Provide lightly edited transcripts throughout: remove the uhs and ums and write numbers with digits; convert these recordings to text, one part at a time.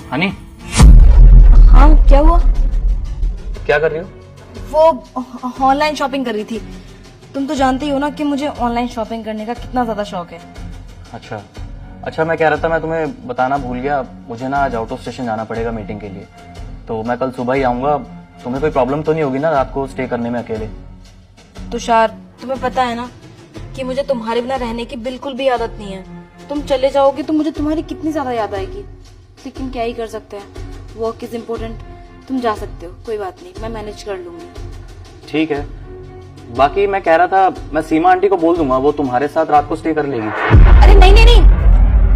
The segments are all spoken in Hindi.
हनी, हाँ क्या हुआ? क्या कर रही हो? वो ऑनलाइन शॉपिंग कर रही थी। तुम तो जानते ही हो ना कि मुझे ऑनलाइन शॉपिंग करने का कितना ज्यादा शौक है। अच्छा, मैं कह रहा था, मैं तुम्हें बताना भूल गया, मुझे ना आज आउट ऑफ स्टेशन जाना पड़ेगा मीटिंग के लिए, तो मैं कल सुबह ही आऊंगा। तुम्हें कोई प्रॉब्लम तो नहीं होगी ना रात को स्टे करने में अकेले? तुषार, तुम्हें पता है ना कि मुझे तुम्हारे बिना रहने की बिल्कुल भी आदत नहीं है। तुम चले जाओगे तो मुझे तुम्हारी कितनी ज्यादा याद आएगी, लेकिन क्या ही कर सकते हैं, वर्क इज इम्पोर्टेंट। तुम जा सकते हो, कोई बात नहीं, मैं मैनेज कर लूंगी। ठीक है। बाकी मैं कह रहा था, मैं सीमा आंटी को बोल दूंगा, वो तुम्हारे साथ रात को स्टे कर लेगी। अरे नहीं नहीं नहीं,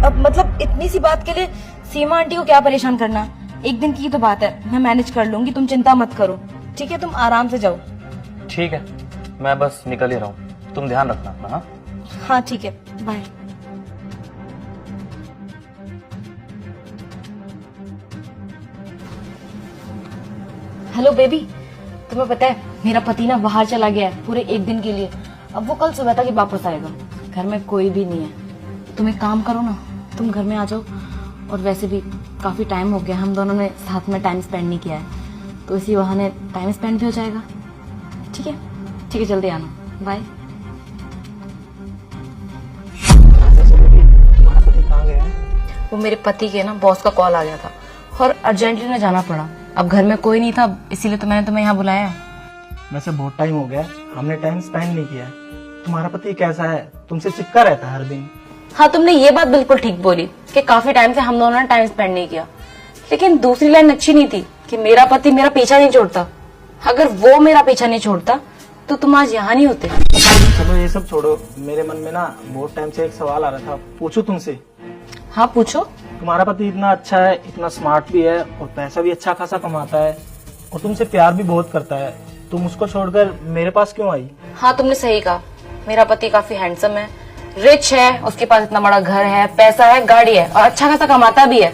अब मतलब इतनी सी बात के लिए सीमा आंटी को क्या परेशान करना? एक दिन की तो बात है, मैं मैनेज कर लूंगी, तुम चिंता मत करो। ठीक है, तुम आराम से जाओ। ठीक है, मैं बस निकल ही रहा हूँ, तुम ध्यान रखना अपना। हाँ हाँ ठीक है, बाय। हेलो बेबी, तुम्हें पता है मेरा पति ना बाहर चला गया है पूरे एक दिन के लिए। अब वो कल सुबह तक ही वापस आएगा। घर में कोई भी नहीं है। तुम एक काम करो ना, तुम घर में आ जाओ। और वैसे भी काफी टाइम हो गया, हम दोनों ने साथ में टाइम स्पेंड नहीं किया है, तो इसी बहाने टाइम स्पेंड भी हो जाएगा। ठीक है ठीक है, जल्दी आना, बाय। तुम्हारा पति कहाँ गया है? वो मेरे पति के ना बॉस का कॉल आ गया था और अर्जेंटली ना जाना पड़ा। अब घर में कोई नहीं था, इसीलिए तो मैंने तुम्हें यहाँ बुलाया। वैसे बहुत टाइम हो गया, हमने टाइम स्पेंड नहीं किया। तुम्हारा पति कैसा है? तुमसे चिपका रहता है हर दिन। हाँ, तुमने ये बात बिल्कुल ठीक बोली कि काफी टाइम से हम दोनों ने टाइम स्पेंड नहीं किया, लेकिन दूसरी लाइन अच्छी नहीं थी कि मेरा पति मेरा पीछा नहीं छोड़ता। अगर वो मेरा पीछा नहीं छोड़ता तो तुम आज यहाँ नहीं होते। चलो ये सब छोड़ो, मेरे मन में ना बहुत टाइम से एक सवाल आ रहा था, पूछूं तुमसे? हाँ पूछो। तुम्हारा पति इतना अच्छा है, इतना स्मार्ट भी है और पैसा भी अच्छा खासा कमाता है और तुमसे प्यार भी बहुत करता है, तुम उसको छोड़कर मेरे पास क्यों आई? हाँ तुमने सही कहा, मेरा पति काफी हैंडसम है, रिच है, उसके पास इतना बड़ा घर है, पैसा है, गाड़ी है और अच्छा खासा कमाता भी है,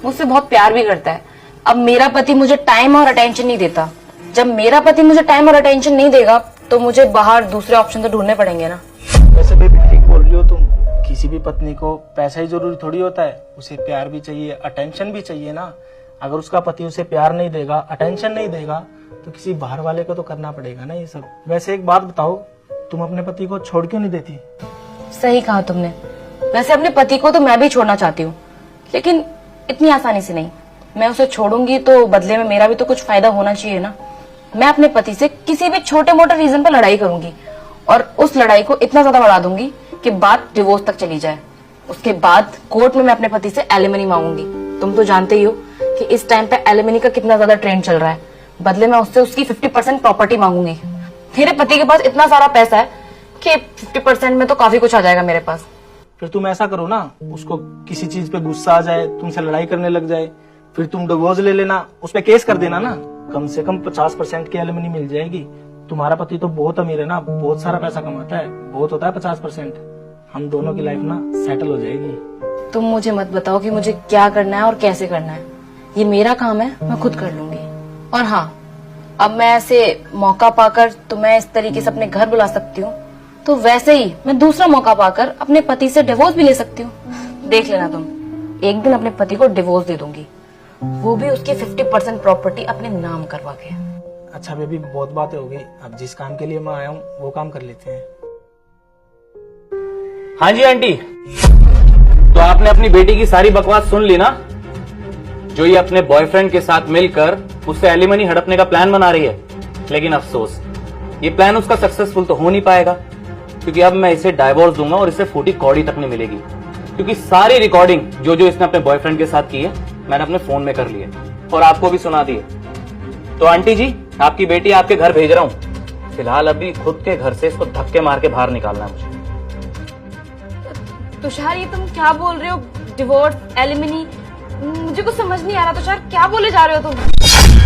मुझसे बहुत प्यार भी करता है। अब मेरा पति मुझे टाइम और अटेंशन नहीं देता। जब मेरा पति मुझे टाइम और अटेंशन नहीं देगा तो मुझे बाहर दूसरे ऑप्शन तो ढूंढने पड़ेंगे ना। वैसे बेबी ठीक बोल रही हो तुम, किसी भी पत्नी को पैसा ही जरूरी थोड़ी होता है, उसे प्यार भी चाहिए, अटेंशन भी चाहिए ना। अगर उसका पति उसे प्यार नहीं देगा, अटेंशन नहीं देगा, तो किसी बाहर वाले को तो करना पड़ेगा ना ये सब। वैसे एक बात बताओ, तुम अपने पति को छोड़ क्यों नहीं देती? सही कहा तुमने, वैसे अपने पति को तो मैं भी छोड़ना चाहती हूँ, लेकिन इतनी आसानी से नहीं। मैं उसे छोड़ूंगी तो बदले में मेरा भी तो कुछ फायदा होना चाहिए ना। मैं अपने पति से किसी भी छोटे मोटे रीजन पर लड़ाई करूंगी और उस लड़ाई को इतना ज्यादा बढ़ा दूंगी कि बात डिवोर्स तक चली जाए। उसके बाद कोर्ट में मैं अपने पति से एलिमनी मांगूंगी। तुम तो जानते ही हो कि इस टाइम पे एलिमनी का कितना ज्यादा ट्रेंड चल रहा है। बदले में उससे उसकी 50% प्रॉपर्टी मांगूंगी। मेरे पति के पास इतना सारा पैसा है कि 50% में तो काफी कुछ आ जाएगा मेरे पास। फिर तुम ऐसा करो ना, उसको किसी चीज पे गुस्सा आ जाए, तुमसे लड़ाई करने लग जाए, फिर तुम डिवोर्स ले लेना, उस पे केस कर देना ना। कम से कम 50% की एलिमनी मिल जाएगी। तुम्हारा पति तो बहुत अमीर है ना, बहुत सारा पैसा कमाता है, बहुत होता है 50%। हम दोनों की लाइफ ना सेटल हो जाएगी। तुम मुझे मत बताओ कि मुझे क्या करना है और कैसे करना है, ये मेरा काम है, मैं खुद कर लूंगी। और हाँ, अब मैं ऐसे मौका पाकर तुम्हें इस तरीके से अपने घर बुला सकती हूँ, तो वैसे ही मैं दूसरा मौका पाकर अपने पति से डिवोर्स भी ले सकती हूँ। देख लेना तुम, एक दिन अपने पति को डिवोर्स दे दूंगी, वो भी उसकी 50% प्रॉपर्टी अपने नाम करवा के। अच्छा बेबी, बहुत बातें हो गई, अब जिस काम के लिए मैं आया हूँ वो काम कर लेते हैं। हाँ जी आंटी, तो आपने अपनी बेटी की सारी बकवास सुन ली ना, जो ये अपने बॉयफ्रेंड के साथ मिलकर उससे एलिमनी हड़पने का प्लान बना रही है। लेकिन अफसोस, ये प्लान उसका सक्सेसफुल तो हो नहीं पाएगा, क्योंकि अब मैं इसे डाइवोर्स दूंगा और इसे फूटी कौड़ी तक नहीं मिलेगी, क्योंकि सारी रिकॉर्डिंग जो जो इसने अपने बॉयफ्रेंड के साथ की है मैंने अपने फोन में कर ली है और आपको भी सुना दी है। तो आंटी जी, आपकी बेटी आपके घर भेज रहा हूं, फिलहाल अभी खुद के घर से इसको धक्के मार के बाहर निकालना है मुझे। तुषार, ये तुम क्या बोल रहे हो? डिवोर्स, एलिमनी, मुझे कुछ समझ नहीं आ रहा। तुषार, क्या बोले जा रहे हो तुम?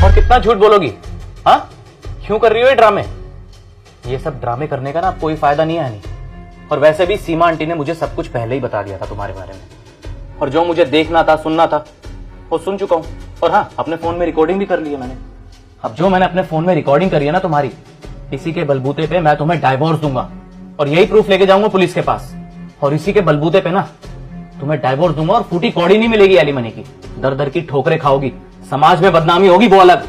और कितना झूठ बोलोगी? हाँ, क्यों कर रही हो ये ड्रामे? ये सब ड्रामे करने का ना कोई फायदा नहीं है नहीं। और वैसे भी सीमा आंटी ने मुझे सब कुछ पहले ही बता दिया था तुम्हारे बारे में, और जो मुझे देखना था, सुनना था, वो सुन चुका हूं। और हाँ, अपने फोन में रिकॉर्डिंग भी कर ली है मैंने। अब जो मैंने अपने फोन में रिकॉर्डिंग करी है ना तुम्हारी, इसी के बलबूते पे मैं तुम्हें डाइवोर्स दूंगा और यही प्रूफ लेके जाऊंगा पुलिस के पास। और इसी के बलबूते पे ना तुम्हें डाइवोर्स दूंगा और फूटी कौड़ी नहीं मिलेगी एलिमनी की। दर दर की ठोकरें खाओगी, समाज में बदनामी होगी, वो अलग।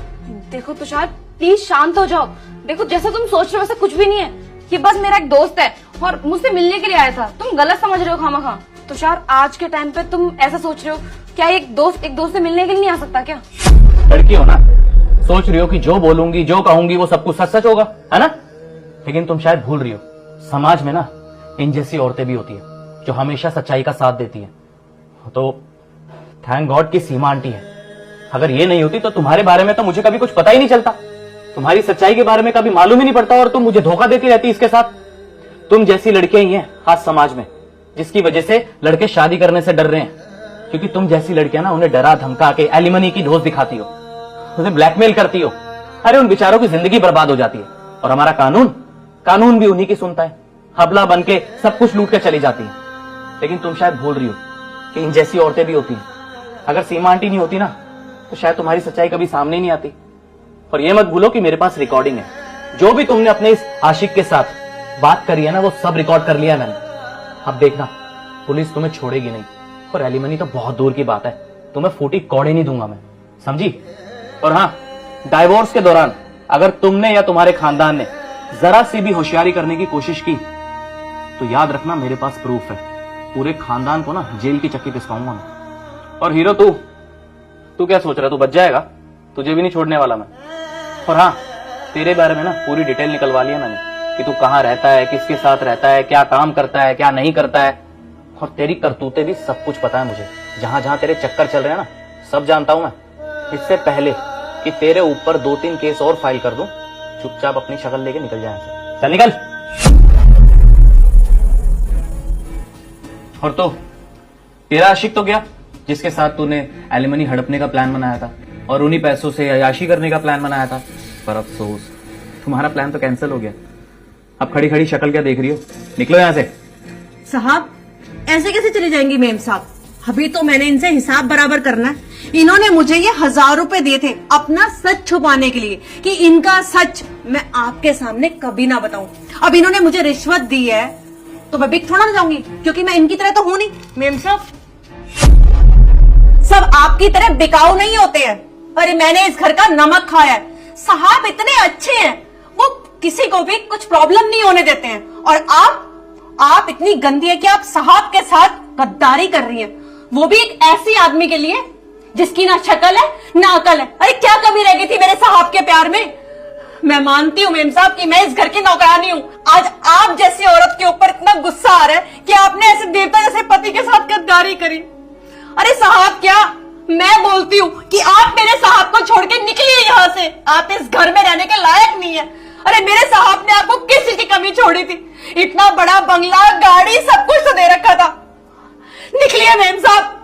देखो तुषार, प्लीज शांत हो जाओ। देखो, जैसा तुम सोच रहे हो वैसा कुछ भी नहीं है। ये बस मेरा एक दोस्त है और मुझसे मिलने के लिए आया था। तुम गलत समझ रहे हो खामखा। तुषार, आज के टाइम पे तुम ऐसा सोच रहे हो? क्या एक दोस्त से मिलने के लिए नहीं आ सकता क्या? लड़की हो ना, सोच रही हो कि जो बोलूंगी, जो कहूंगी, वो सब कुछ सच सच होगा, है ना? लेकिन तुम शायद भूल रही हो, समाज में ना इन जैसी औरतें भी होती है जो हमेशा सच्चाई का साथ देती है। तो थैंक गॉड की सीमा आंटी है। अगर ये नहीं होती तो तुम्हारे बारे में तो मुझे कभी कुछ पता ही नहीं चलता, तुम्हारी सच्चाई के बारे में कभी मालूम ही नहीं पड़ता, और तुम मुझे धोखा देती रहती इसके साथ। तुम जैसी लड़कियां ही हैं आज समाज में, जिसकी वजह से लड़के शादी करने से डर रहे हैं, क्योंकि तुम जैसी लड़कियां ना उन्हें डरा धमका के एलिमनी की डोज दिखाती हो, उन्हें ब्लैकमेल करती हो। अरे उन बेचारों की जिंदगी बर्बाद हो जाती है, और हमारा कानून भी उन्हीं की सुनता है। हबला बन के सब कुछ लूट के चली जाती है। लेकिन तुम शायद भूल रही हो कि इन जैसी औरतें भी होती हैं। अगर सीमा आंटी नहीं होती ना तो शायद तुम्हारी सच्चाई कभी सामने नहीं आती। और ये मत भूलो कि मेरे पास रिकॉर्डिंग है। जो भी तुमने अपने इस आशिक के साथ बात करी है ना, वो सब रिकॉर्ड कर लिया है मैंने। अब देखना, पुलिस तुम्हें छोड़ेगी नहीं, और एलिमनी तो बहुत दूर की बात है, तुम्हें फूटी कौड़े नहीं दूंगा मैं, समझी? और हाँ, डाइवोर्स के दौरान अगर तुमने या तुम्हारे खानदान ने जरा सी भी होशियारी करने की कोशिश की तो याद रखना, मेरे पास प्रूफ है। पूरे खानदान को ना जेल की चक्की पिसवाऊंगा मैं। और हीरो, तू क्या सोच रहा है? तू बच जाएगा? तुझे भी नहीं छोड़ने वाला मैं। और हाँ, तेरे बारे में ना पूरी डिटेल निकलवा ली है मैंने, कि तू कहाँ रहता है, किसके साथ रहता है, क्या काम करता है, क्या नहीं करता है। और तेरी करतूतें भी सब कुछ पता है मुझे। जहां जहां तेरे चक्कर चल रहे हैं ना, सब जानता हूं मैं। इससे पहले कि तेरे ऊपर 2-3 केस और फाइल कर दूं, चुपचाप अपनी शक्ल लेके निकल जाए यहाँ से। चल निकल। और तो तेरा आशिक तो गया, जिसके साथ तूने एलिमनी हड़पने का प्लान बनाया था और उन्हीं पैसों से अयाशी करने का प्लान बनाया था। पर अफसोस, तुम्हारा प्लान तो कैंसिल हो गया। अब खड़ी खड़ी शक्ल क्या देख रही हो? निकलो यहां से। साहब, ऐसे कैसे चले जाएंगी मेम साहब? अभी तो मैंने इनसे हिसाब बराबर करना है। इन्होंने मुझे ये 1000 रुपए दिए थे अपना सच छुपाने के लिए, कि इनका सच मैं आपके सामने कभी ना बताऊं। अब इन्होंने मुझे रिश्वत दी है तो मैं बिक थोड़ा ना जाऊंगी, क्योंकि मैं इनकी तरह तो हूं नहीं। मेम साहब, सब आपकी तरह बिकाऊ नहीं होते हैं। अरे मैंने इस घर का नमक खाया है। साहब इतने अच्छे हैं, वो किसी को भी कुछ प्रॉब्लम नहीं होने देते हैं। और आप इतनी गंदी है कि आप साहब के साथ गद्दारी कर रही हैं, वो भी एक ऐसी आदमी के लिए जिसकी ना शक्ल है ना अकल है। अरे क्या कमी रह गई थी मेरे साहब के प्यार में? मैं मानती हूँ मेम साहब कि मैं इस घर की नौकरानी हूँ। आज आप जैसी औरत के ऊपर इतना गुस्सा आ रहा है कि आपने ऐसे देवता जैसे पति के साथ गद्दारी करी। अरे साहब, क्या मैं बोलती हूँ कि आप मेरे साहब को छोड़ के निकलिए यहाँ से। आप इस घर में रहने के लायक नहीं है। अरे मेरे साहब ने आपको किस चीज की कमी छोड़ी थी? इतना बड़ा बंगला, गाड़ी, सब कुछ तो दे रखा था। निकलिए मेम साहब,